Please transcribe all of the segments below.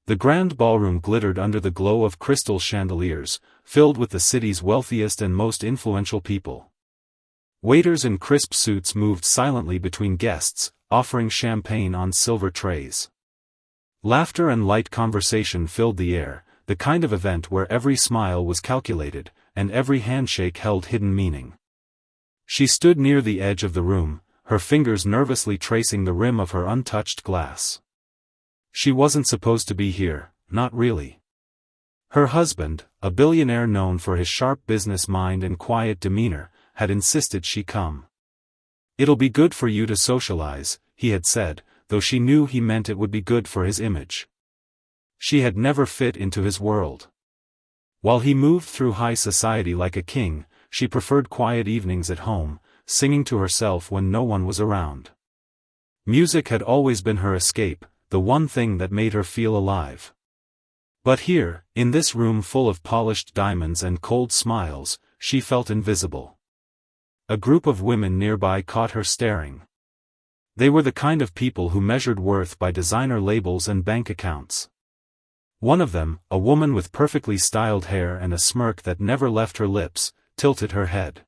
The grand ballroom glittered under the glow of crystal chandeliers, filled with the city's wealthiest and most influential people. Waiters in crisp suits moved silently between guests, offering champagne on silver trays. Laughter and light conversation filled the air, the kind of event where every smile was calculated, and every handshake held hidden meaning. She stood near the edge of the room, her fingers nervously tracing the rim of her untouched glass. She wasn't supposed to be here, not really. Her husband, a billionaire known for his sharp business mind and quiet demeanor, had insisted she come. "It'll be good for you to socialize," he had said, though she knew he meant it would be good for his image. She had never fit into his world. While he moved through high society like a king, she preferred quiet evenings at home, singing to herself when no one was around. Music had always been her escape, the one thing that made her feel alive. But here, in this room full of polished diamonds and cold smiles, she felt invisible. A group of women nearby caught her staring. They were the kind of people who measured worth by designer labels and bank accounts. One of them, a woman with perfectly styled hair and a smirk that never left her lips, tilted her head.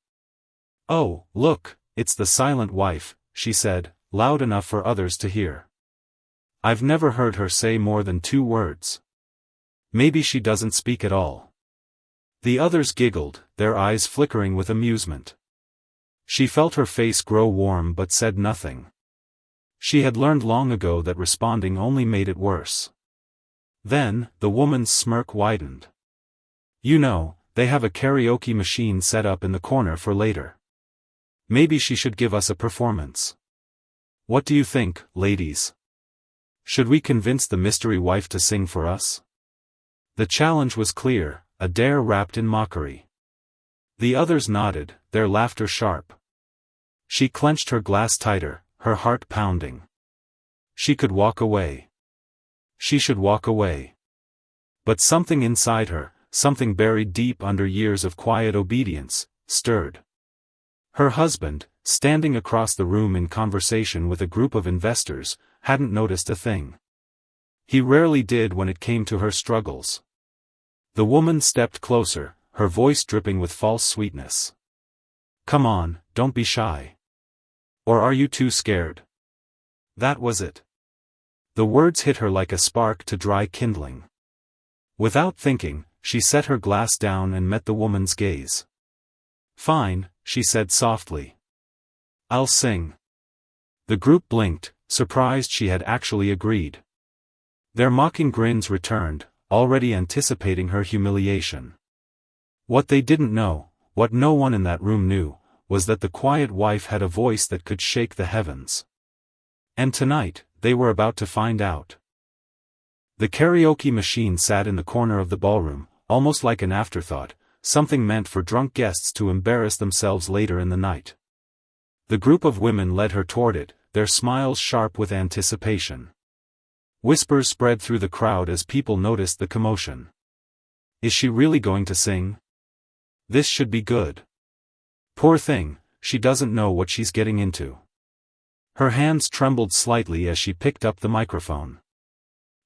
"Oh, look, it's the silent wife," she said, loud enough for others to hear. I've never heard her say more than 2 words. Maybe she doesn't speak at all. The others giggled, their eyes flickering with amusement. She felt her face grow warm but said nothing. She had learned long ago that responding only made it worse. Then, the woman's smirk widened. "You know, they have a karaoke machine set up in the corner for later. Maybe she should give us a performance. What do you think, ladies? Should we convince the mystery wife to sing for us?" The challenge was clear, a dare wrapped in mockery. The others nodded, their laughter sharp. She clenched her glass tighter, her heart pounding. She could walk away. She should walk away. But something inside her, something buried deep under years of quiet obedience, stirred. Her husband, standing across the room in conversation with a group of investors, hadn't noticed a thing. He rarely did when it came to her struggles. The woman stepped closer, her voice dripping with false sweetness. "Come on, don't be shy. Or are you too scared?" That was it. The words hit her like a spark to dry kindling. Without thinking, she set her glass down and met the woman's gaze. "Fine," she said softly. "I'll sing." The group blinked, surprised she had actually agreed. Their mocking grins returned, already anticipating her humiliation. What they didn't know, what no one in that room knew, was that the quiet wife had a voice that could shake the heavens. And tonight, they were about to find out. The karaoke machine sat in the corner of the ballroom, almost like an afterthought, something meant for drunk guests to embarrass themselves later in the night. The group of women led her toward it, their smiles sharp with anticipation. Whispers spread through the crowd as people noticed the commotion. Is she really going to sing? This should be good. Poor thing, she doesn't know what she's getting into. Her hands trembled slightly as she picked up the microphone.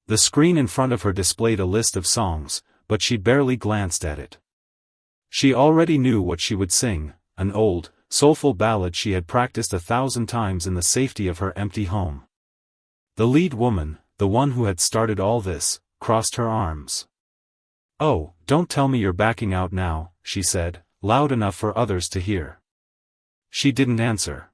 The screen in front of her displayed a list of songs, but she barely glanced at it. She already knew what she would sing, an old, soulful ballad she had practiced 1,000 times in the safety of her empty home. The lead woman, the one who had started all this, crossed her arms. "Oh, don't tell me you're backing out now," she said, loud enough for others to hear. She didn't answer.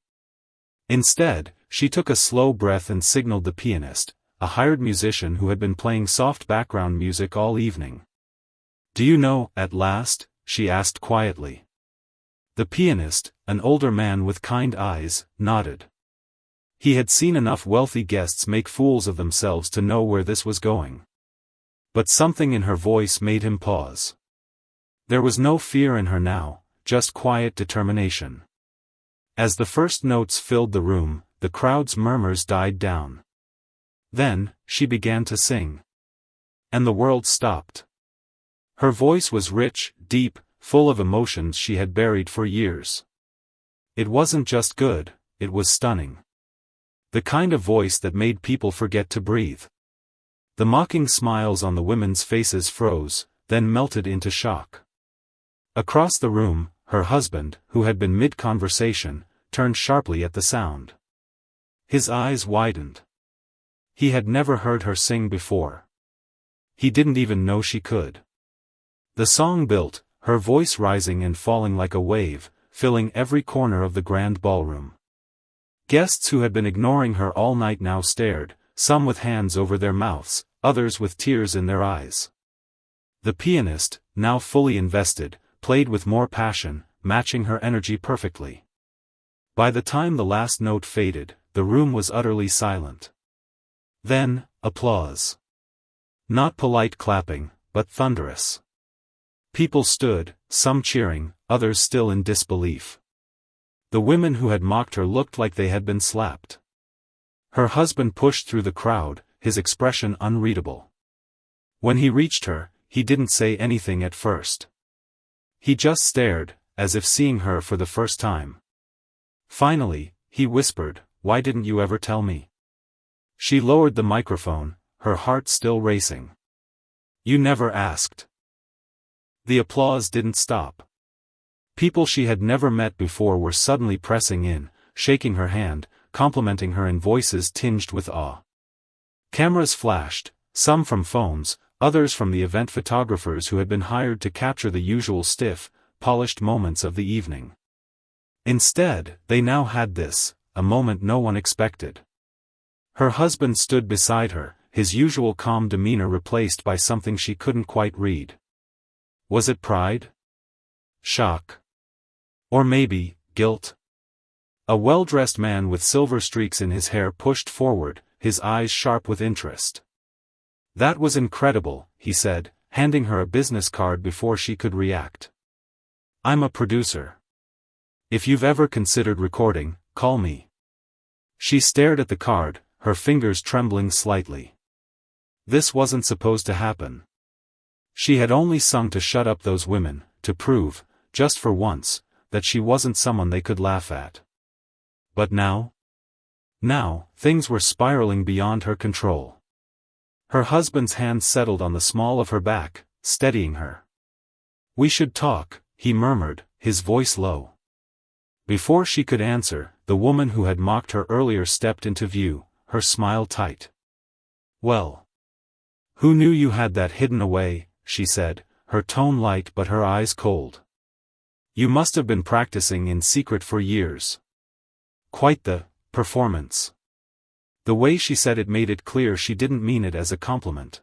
Instead, she took a slow breath and signaled the pianist, a hired musician who had been playing soft background music all evening. "Do you know, at last?" she asked quietly. The pianist, an older man with kind eyes, nodded. He had seen enough wealthy guests make fools of themselves to know where this was going. But something in her voice made him pause. There was no fear in her now, just quiet determination. As the first notes filled the room, the crowd's murmurs died down. Then, she began to sing. And the world stopped. Her voice was rich, deep, full of emotions she had buried for years. It wasn't just good, it was stunning. The kind of voice that made people forget to breathe. The mocking smiles on the women's faces froze, then melted into shock. Across the room, her husband, who had been mid-conversation, turned sharply at the sound. His eyes widened. He had never heard her sing before. He didn't even know she could. The song built, her voice rising and falling like a wave, filling every corner of the grand ballroom. Guests who had been ignoring her all night now stared, some with hands over their mouths, others with tears in their eyes. The pianist, now fully invested, played with more passion, matching her energy perfectly. By the time the last note faded, the room was utterly silent. Then, applause. Not polite clapping, but thunderous. People stood, some cheering, others still in disbelief. The women who had mocked her looked like they had been slapped. Her husband pushed through the crowd, his expression unreadable. When he reached her, he didn't say anything at first. He just stared, as if seeing her for the first time. Finally, he whispered, "Why didn't you ever tell me?" She lowered the microphone, her heart still racing. "You never asked." The applause didn't stop. People she had never met before were suddenly pressing in, shaking her hand, complimenting her in voices tinged with awe. Cameras flashed, some from phones, others from the event photographers who had been hired to capture the usual stiff, polished moments of the evening. Instead, they now had this, a moment no one expected. Her husband stood beside her, his usual calm demeanor replaced by something she couldn't quite read. Was it pride? Shock? Or maybe, guilt? A well-dressed man with silver streaks in his hair pushed forward, his eyes sharp with interest. "That was incredible," he said, handing her a business card before she could react. "I'm a producer. If you've ever considered recording, call me." She stared at the card, her fingers trembling slightly. This wasn't supposed to happen. She had only sung to shut up those women, to prove, just for once, that she wasn't someone they could laugh at. But now? Now, things were spiraling beyond her control. Her husband's hand settled on the small of her back, steadying her. "We should talk," he murmured, his voice low. Before she could answer, the woman who had mocked her earlier stepped into view, her smile tight. "Well, who knew you had that hidden away?" she said, her tone light but her eyes cold. "You must have been practicing in secret for years." Quite the performance. The way she said it made it clear she didn't mean it as a compliment.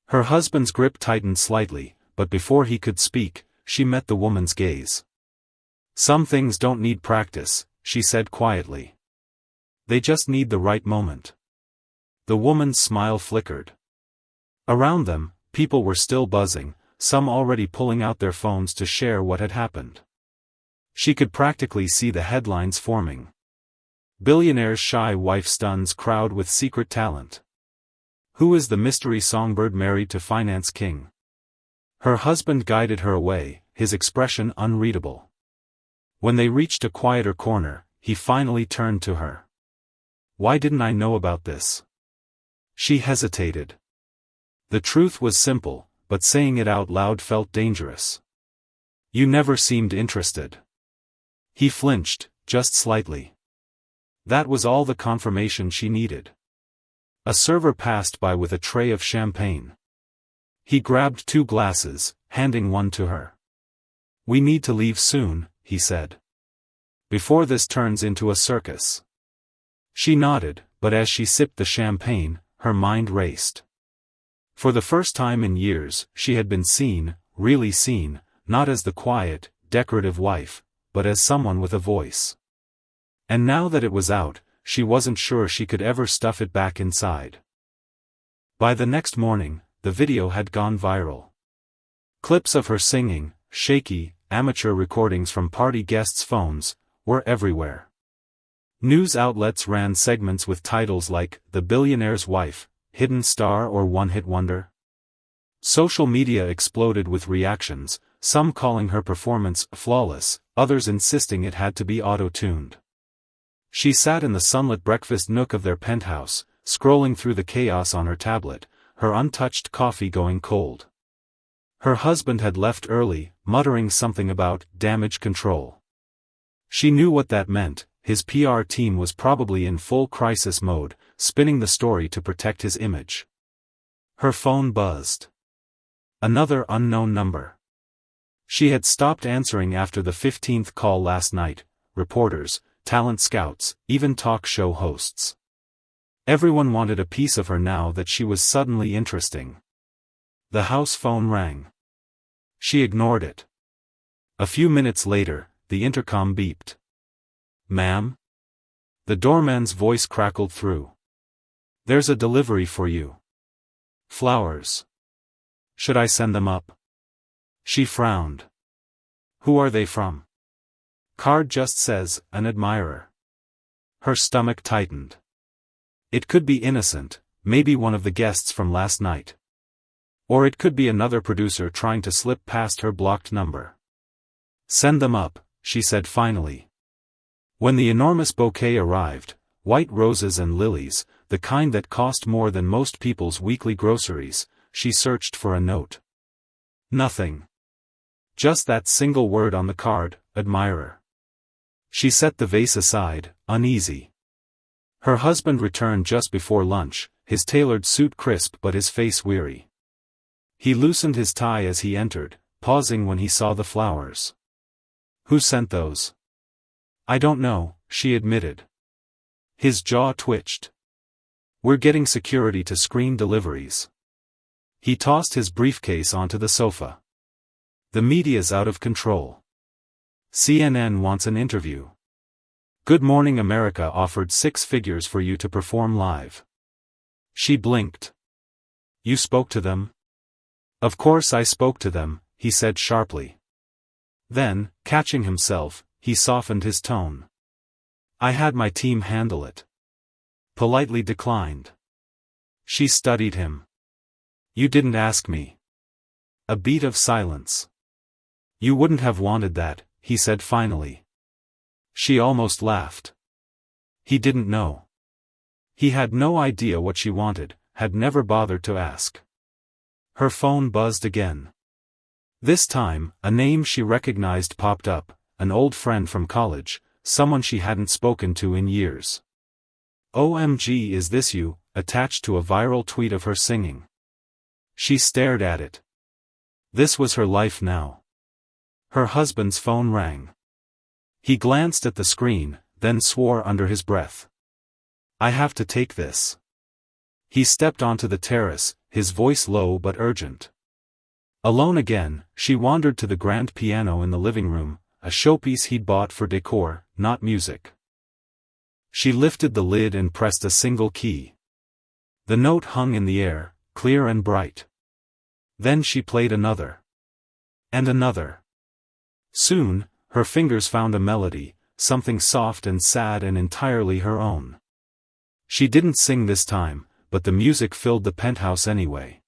Her husband's grip tightened slightly, but before he could speak, she met the woman's gaze. "Some things don't need practice," she said quietly. "They just need the right moment." The woman's smile flickered. Around them, people were still buzzing, some already pulling out their phones to share what had happened. She could practically see the headlines forming. "Billionaire's shy wife stuns crowd with secret talent." "Who is the mystery songbird married to finance king?" Her husband guided her away, his expression unreadable. When they reached a quieter corner, he finally turned to her. "Why didn't I know about this?" She hesitated. The truth was simple, but saying it out loud felt dangerous. "You never seemed interested." He flinched, just slightly. That was all the confirmation she needed. A server passed by with a tray of champagne. He grabbed 2 glasses, handing one to her. "We need to leave soon," he said. "Before this turns into a circus." She nodded, but as she sipped the champagne, her mind raced. For the first time in years, she had been seen, really seen, not as the quiet, decorative wife, but as someone with a voice. And now that it was out, she wasn't sure she could ever stuff it back inside. By the next morning, the video had gone viral. Clips of her singing, shaky, amateur recordings from party guests' phones, were everywhere. News outlets ran segments with titles like, "The Billionaire's Wife, Hidden Star or One-Hit Wonder?" Social media exploded with reactions, some calling her performance flawless, others insisting it had to be auto-tuned. She sat in the sunlit breakfast nook of their penthouse, scrolling through the chaos on her tablet, her untouched coffee going cold. Her husband had left early, muttering something about damage control. She knew what that meant. His PR team was probably in full crisis mode, spinning the story to protect his image. Her phone buzzed. Another unknown number. She had stopped answering after the 15th call last night. Reporters, talent scouts, even talk show hosts. Everyone wanted a piece of her now that she was suddenly interesting. The house phone rang. She ignored it. A few minutes later, the intercom beeped. "Ma'am?" The doorman's voice crackled through. "There's a delivery for you." "Flowers. Should I send them up?" She frowned. "Who are they from?" "Card just says, an admirer." Her stomach tightened. It could be innocent, maybe one of the guests from last night. Or it could be another producer trying to slip past her blocked number. "Send them up," she said finally. When the enormous bouquet arrived, white roses and lilies, the kind that cost more than most people's weekly groceries, she searched for a note. Nothing. Just that single word on the card, admirer. She set the vase aside, uneasy. Her husband returned just before lunch, his tailored suit crisp but his face weary. He loosened his tie as he entered, pausing when he saw the flowers. "Who sent those?" "I don't know," she admitted. His jaw twitched. "We're getting security to screen deliveries." He tossed his briefcase onto the sofa. "The media's out of control. CNN wants an interview. Good Morning America offered 6 figures for you to perform live." She blinked. "You spoke to them?" "Of course I spoke to them," he said sharply. Then, catching himself, he softened his tone. "I had my team handle it." Politely declined. She studied him. "You didn't ask me." A beat of silence. "You wouldn't have wanted that," he said finally. She almost laughed. He didn't know. He had no idea what she wanted, had never bothered to ask. Her phone buzzed again. This time, a name she recognized popped up, an old friend from college, someone she hadn't spoken to in years. "OMG, is this you?" attached to a viral tweet of her singing. She stared at it. This was her life now. Her husband's phone rang. He glanced at the screen, then swore under his breath. "I have to take this." He stepped onto the terrace, his voice low but urgent. Alone again, she wandered to the grand piano in the living room, a showpiece he'd bought for decor, not music. She lifted the lid and pressed a single key. The note hung in the air, clear and bright. Then she played another. And another. Soon, her fingers found a melody, something soft and sad and entirely her own. She didn't sing this time, but the music filled the penthouse anyway.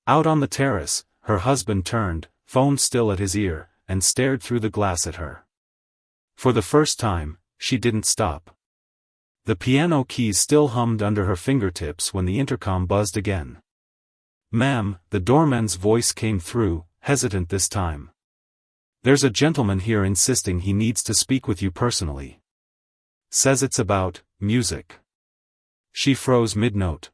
Out on the terrace, her husband turned, phone still at his ear, and stared through the glass at her. For the first time, she didn't stop. The piano keys still hummed under her fingertips when the intercom buzzed again. "Ma'am," the doorman's voice came through, hesitant this time. "There's a gentleman here insisting he needs to speak with you personally. Says it's about music." She froze mid-note.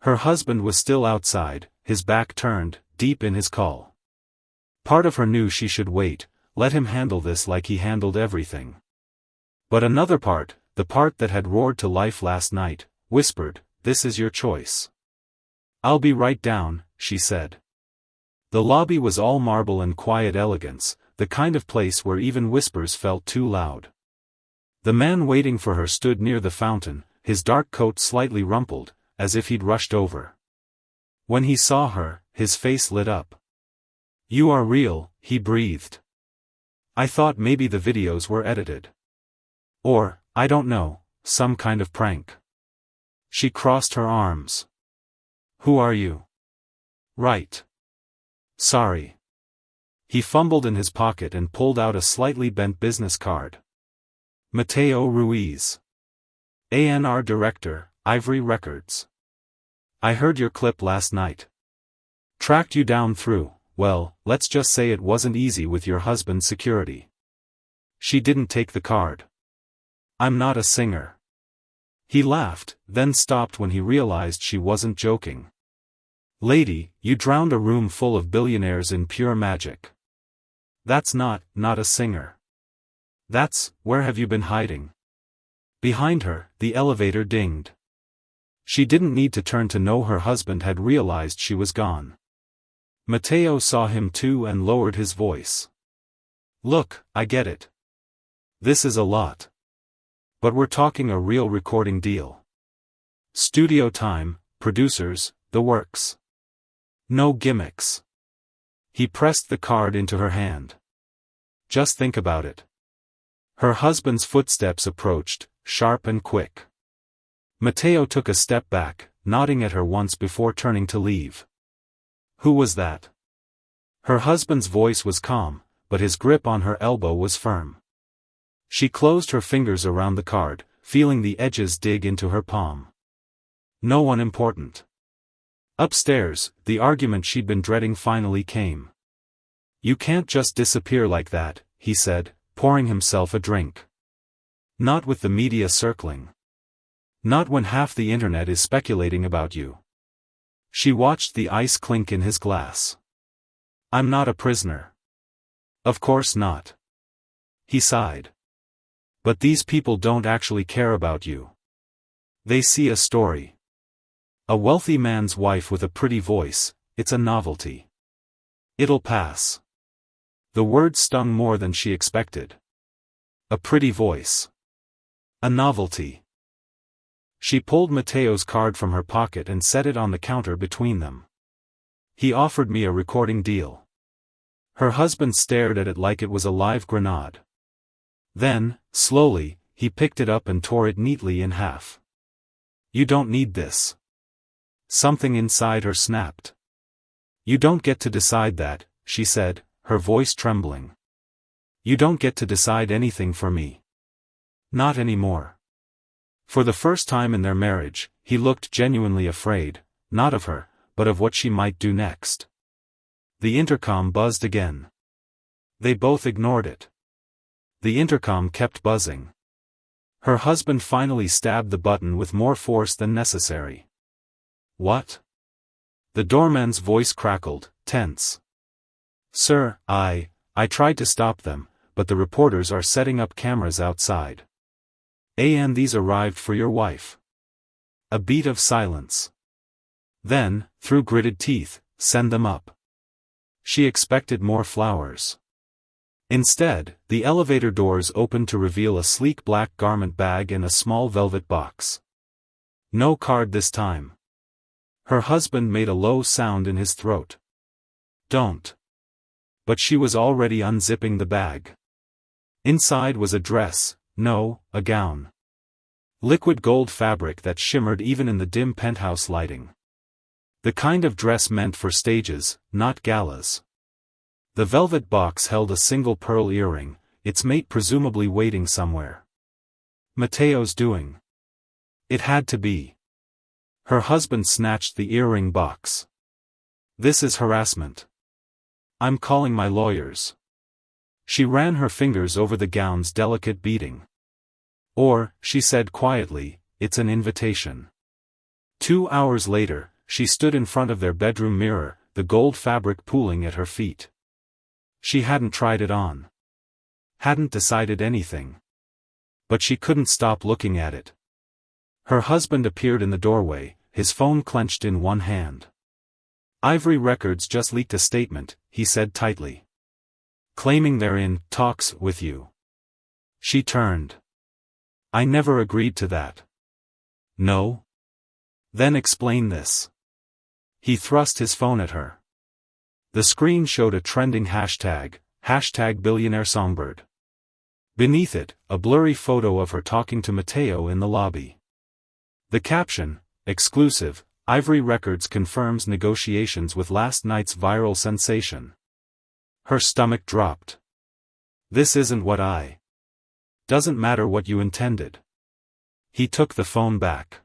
Her husband was still outside, his back turned, deep in his call. Part of her knew she should wait, let him handle this like he handled everything. But another part, the part that had roared to life last night, whispered, "This is your choice." "I'll be right down," she said. The lobby was all marble and quiet elegance, the kind of place where even whispers felt too loud. The man waiting for her stood near the fountain, his dark coat slightly rumpled, as if he'd rushed over. When he saw her, his face lit up. "You are real," he breathed. "I thought maybe the videos were edited. Or, I don't know, some kind of prank." She crossed her arms. "Who are you?" "Right. Sorry." He fumbled in his pocket and pulled out a slightly bent business card. "Mateo Ruiz. A&R Director, Ivory Records." I heard your clip last night. Tracked you down through, well, let's just say it wasn't easy with your husband's security. She didn't take the card. I'm not a singer. He laughed, then stopped when he realized she wasn't joking. Lady, you drowned a room full of billionaires in pure magic. That's not a singer. That's, where have you been hiding? Behind her, the elevator dinged. She didn't need to turn to know her husband had realized she was gone. Matteo saw him too and lowered his voice. Look, I get it. This is a lot. But we're talking a real recording deal. Studio time, producers, the works. No gimmicks. He pressed the card into her hand. Just think about it. Her husband's footsteps approached, sharp and quick. Matteo took a step back, nodding at her once before turning to leave. Who was that? Her husband's voice was calm, but his grip on her elbow was firm. She closed her fingers around the card, feeling the edges dig into her palm. No one important. Upstairs, the argument she'd been dreading finally came. You can't just disappear like that, he said, pouring himself a drink. Not with the media circling. Not when half the internet is speculating about you. She watched the ice clink in his glass. I'm not a prisoner. Of course not. He sighed. But these people don't actually care about you. They see a story. A wealthy man's wife with a pretty voice, it's a novelty. It'll pass. The word stung more than she expected. A pretty voice. A novelty. She pulled Matteo's card from her pocket and set it on the counter between them. He offered me a recording deal. Her husband stared at it like it was a live grenade. Then, slowly, he picked it up and tore it neatly in half. You don't need this. Something inside her snapped. You don't get to decide that, she said, her voice trembling. You don't get to decide anything for me. Not anymore. For the first time in their marriage, he looked genuinely afraid, not of her, but of what she might do next. The intercom buzzed again. They both ignored it. The intercom kept buzzing. Her husband finally stabbed the button with more force than necessary. What? The doorman's voice crackled, tense. Sir, I tried to stop them, but the reporters are setting up cameras outside. And these arrived for your wife. A beat of silence. Then, through gritted teeth, send them up. She expected more flowers. Instead, the elevator doors opened to reveal a sleek black garment bag and a small velvet box. No card this time. Her husband made a low sound in his throat. Don't. But she was already unzipping the bag. Inside was a dress, no, a gown. Liquid gold fabric that shimmered even in the dim penthouse lighting. The kind of dress meant for stages, not galas. The velvet box held a single pearl earring, its mate presumably waiting somewhere. Matteo's doing. It had to be. Her husband snatched the earring box. This is harassment. I'm calling my lawyers. She ran her fingers over the gown's delicate beading. Or, she said quietly, it's an invitation. 2 hours later, she stood in front of their bedroom mirror, the gold fabric pooling at her feet. She hadn't tried it on. Hadn't decided anything. But she couldn't stop looking at it. Her husband appeared in the doorway, his phone clenched in one hand. Ivory Records just leaked a statement, he said tightly. Claiming they're in talks with you. She turned. I never agreed to that. No? Then explain this. He thrust his phone at her. The screen showed a trending hashtag Billionaire Songbird. Beneath it, a blurry photo of her talking to Matteo in the lobby. The caption, exclusive, Ivory Records confirms negotiations with last night's viral sensation. Her stomach dropped. This isn't what I. Doesn't matter what you intended. He took the phone back.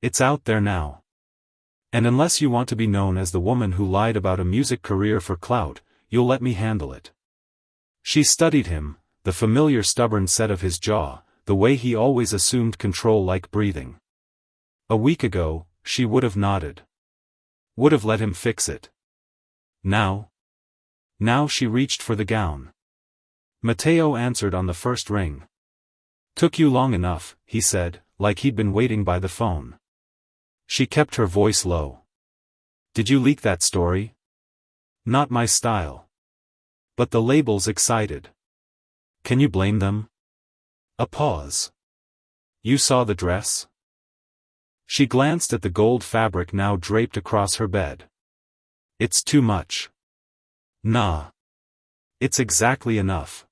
It's out there now. And unless you want to be known as the woman who lied about a music career for clout, you'll let me handle it." She studied him, the familiar stubborn set of his jaw, the way he always assumed control like breathing. A week ago, she would have nodded. Would have let him fix it. Now she reached for the gown. Matteo answered on the first ring. "Took you long enough," he said, like he'd been waiting by the phone. She kept her voice low. "Did you leak that story?" "Not my style." But the label's excited. "Can you blame them?" A pause. "You saw the dress?" She glanced at the gold fabric now draped across her bed. "It's too much." "Nah. It's exactly enough."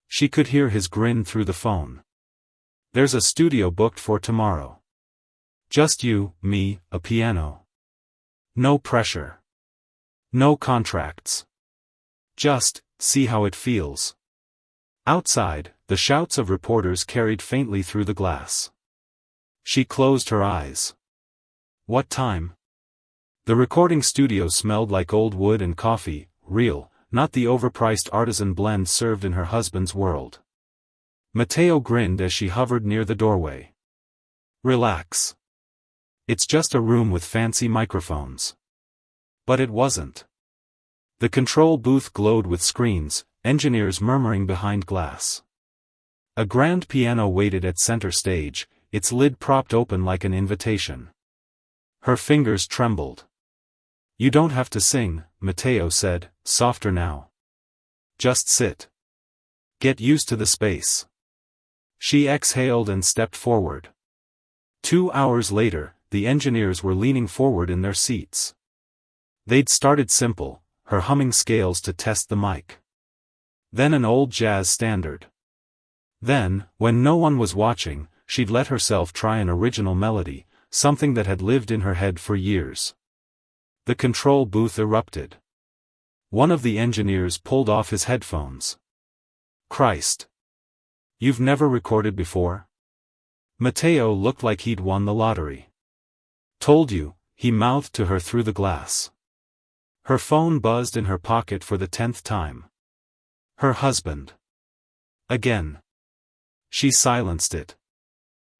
She could hear his grin through the phone. "There's a studio booked for tomorrow. Just you, me, a piano. No pressure. No contracts. Just, see how it feels." Outside, the shouts of reporters carried faintly through the glass. She closed her eyes. What time? The recording studio smelled like old wood and coffee, real, not the overpriced artisan blend served in her husband's world. Matteo grinned as she hovered near the doorway. "Relax. It's just a room with fancy microphones." But it wasn't. The control booth glowed with screens, engineers murmuring behind glass. A grand piano waited at center stage, its lid propped open like an invitation. Her fingers trembled. "You don't have to sing," Matteo said, softer now. "Just sit. Get used to the space." She exhaled and stepped forward. 2 hours later, the engineers were leaning forward in their seats. They'd started simple, her humming scales to test the mic. Then an old jazz standard. Then, when no one was watching, she'd let herself try an original melody, something that had lived in her head for years. The control booth erupted. One of the engineers pulled off his headphones. "Christ. You've never recorded before?" Matteo looked like he'd won the lottery. "Told you," he mouthed to her through the glass. Her phone buzzed in her pocket for the 10th time. Her husband. Again. She silenced it.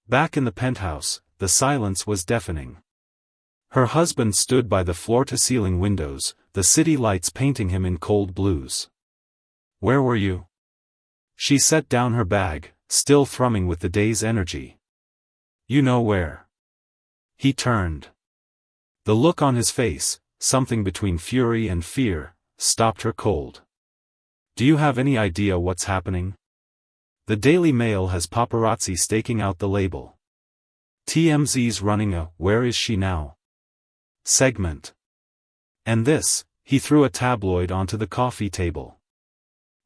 Back in the penthouse, the silence was deafening. Her husband stood by the floor-to-ceiling windows, the city lights painting him in cold blues. "Where were you?" She set down her bag, still thrumming with the day's energy. "You know where." He turned. The look on his face, something between fury and fear, stopped her cold. "Do you have any idea what's happening? The Daily Mail has paparazzi staking out the label. TMZ's running a 'Where is she now?' segment. And this," he threw a tabloid onto the coffee table.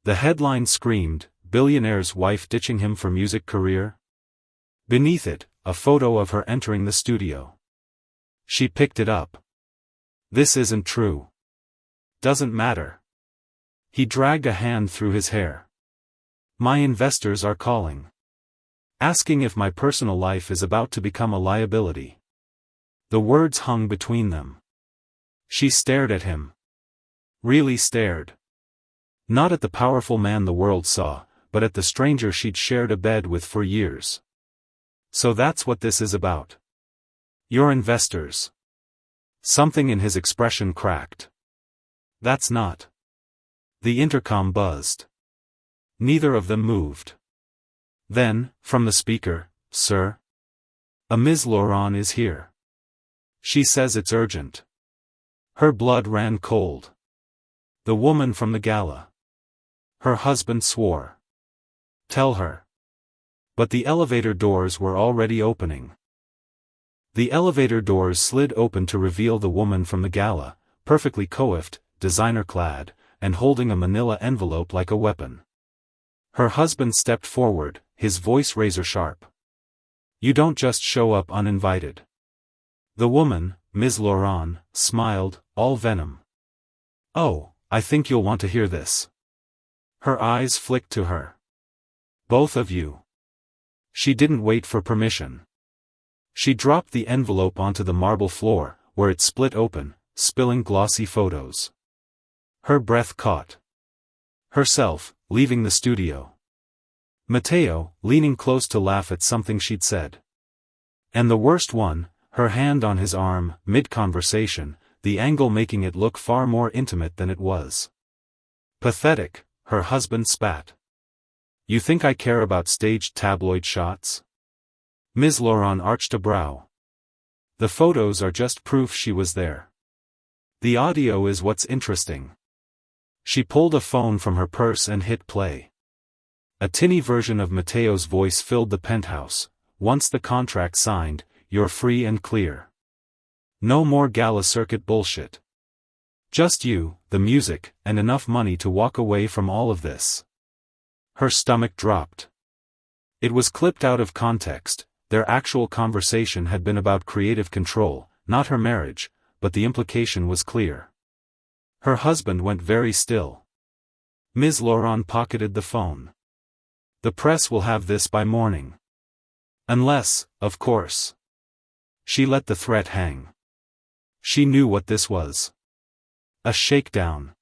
The headline screamed, "Billionaire's wife ditching him for music career?" Beneath it, a photo of her entering the studio. She picked it up. "This isn't true." "Doesn't matter." He dragged a hand through his hair. "My investors are calling. Asking if my personal life is about to become a liability." The words hung between them. She stared at him. Really stared. Not at the powerful man the world saw, but at the stranger she'd shared a bed with for years. "So that's what this is about. Your investors." Something in his expression cracked. "That's not." The intercom buzzed. Neither of them moved. Then, from the speaker, "Sir? A Ms. Laurent is here. She says it's urgent." Her blood ran cold. The woman from the gala. Her husband swore. "Tell her." But the elevator doors were already opening. The elevator doors slid open to reveal the woman from the gala, perfectly coiffed, designer-clad, and holding a manila envelope like a weapon. Her husband stepped forward, his voice razor-sharp. "You don't just show up uninvited." The woman, Ms. Laurent, smiled, all venom. "Oh, I think you'll want to hear this." Her eyes flicked to her. "Both of you." She didn't wait for permission. She dropped the envelope onto the marble floor, where it split open, spilling glossy photos. Her breath caught. Herself, leaving the studio. Matteo, leaning close to laugh at something she'd said. And the worst one, her hand on his arm, mid-conversation, the angle making it look far more intimate than it was. Pathetic, her husband spat. You think I care about staged tabloid shots? Ms. Laurent arched a brow. The photos are just proof she was there. The audio is what's interesting. She pulled a phone from her purse and hit play. A tinny version of Matteo's voice filled the penthouse. Once the contract signed, you're free and clear. No more gala circuit bullshit. Just you, the music, and enough money to walk away from all of this. Her stomach dropped. It was clipped out of context. Their actual conversation had been about creative control, not her marriage, but the implication was clear. Her husband went very still. Ms. Laurent pocketed the phone. The press will have this by morning. Unless, of course. She let the threat hang. She knew what this was. A shakedown.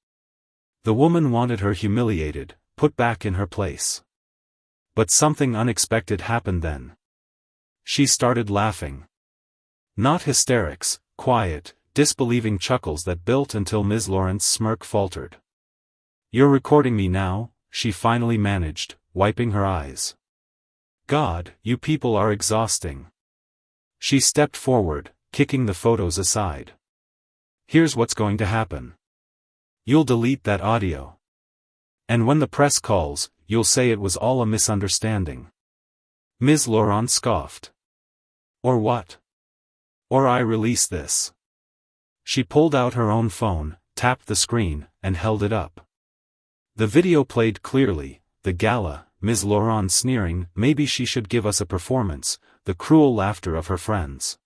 The woman wanted her humiliated, put back in her place. But something unexpected happened then. She started laughing. Not hysterics, quiet, disbelieving chuckles that built until Ms. Laurent's smirk faltered. You're recording me now, she finally managed, wiping her eyes. God, you people are exhausting. She stepped forward, kicking the photos aside. Here's what's going to happen. You'll delete that audio. And when the press calls, you'll say it was all a misunderstanding. Ms. Laurent scoffed. Or what? Or I release this. She pulled out her own phone, tapped the screen, and held it up. The video played clearly, the gala, Ms. Laurent sneering, maybe she should give us a performance, the cruel laughter of her friends.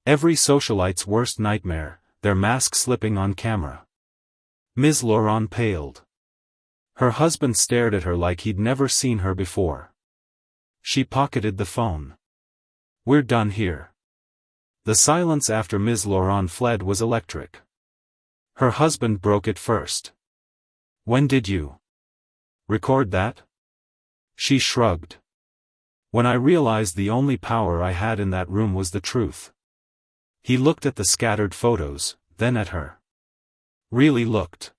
Every socialite's worst nightmare, their mask slipping on camera. Ms. Laurent paled. Her husband stared at her like he'd never seen her before. She pocketed the phone. We're done here. The silence after Ms. Laurent fled was electric. Her husband broke it first. When did you record that? She shrugged. When I realized the only power I had in that room was the truth. He looked at the scattered photos, then at her. Really looked.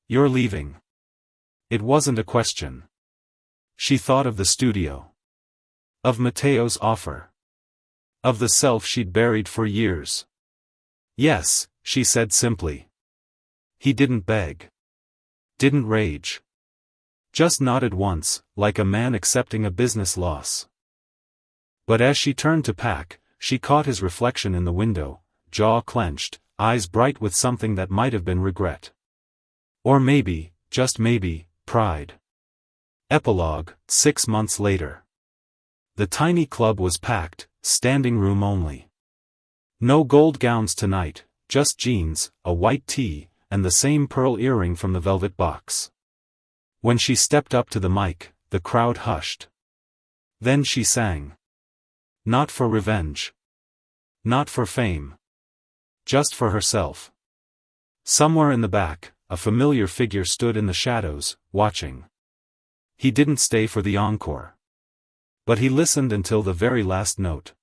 You're leaving. It wasn't a question. She thought of the studio. Of Matteo's offer. Of the self she'd buried for years. Yes, she said simply. He didn't beg. Didn't rage. Just nodded once, like a man accepting a business loss. But as she turned to pack, she caught his reflection in the window, jaw clenched, eyes bright with something that might have been regret. Or maybe, just maybe, pride. Epilogue, 6 months later. The tiny club was packed, standing room only. No gold gowns tonight, just jeans, a white tee, and the same pearl earring from the velvet box. When she stepped up to the mic, the crowd hushed. Then she sang. Not for revenge. Not for fame. Just for herself. Somewhere in the back, a familiar figure stood in the shadows, watching. He didn't stay for the encore. But he listened until the very last note.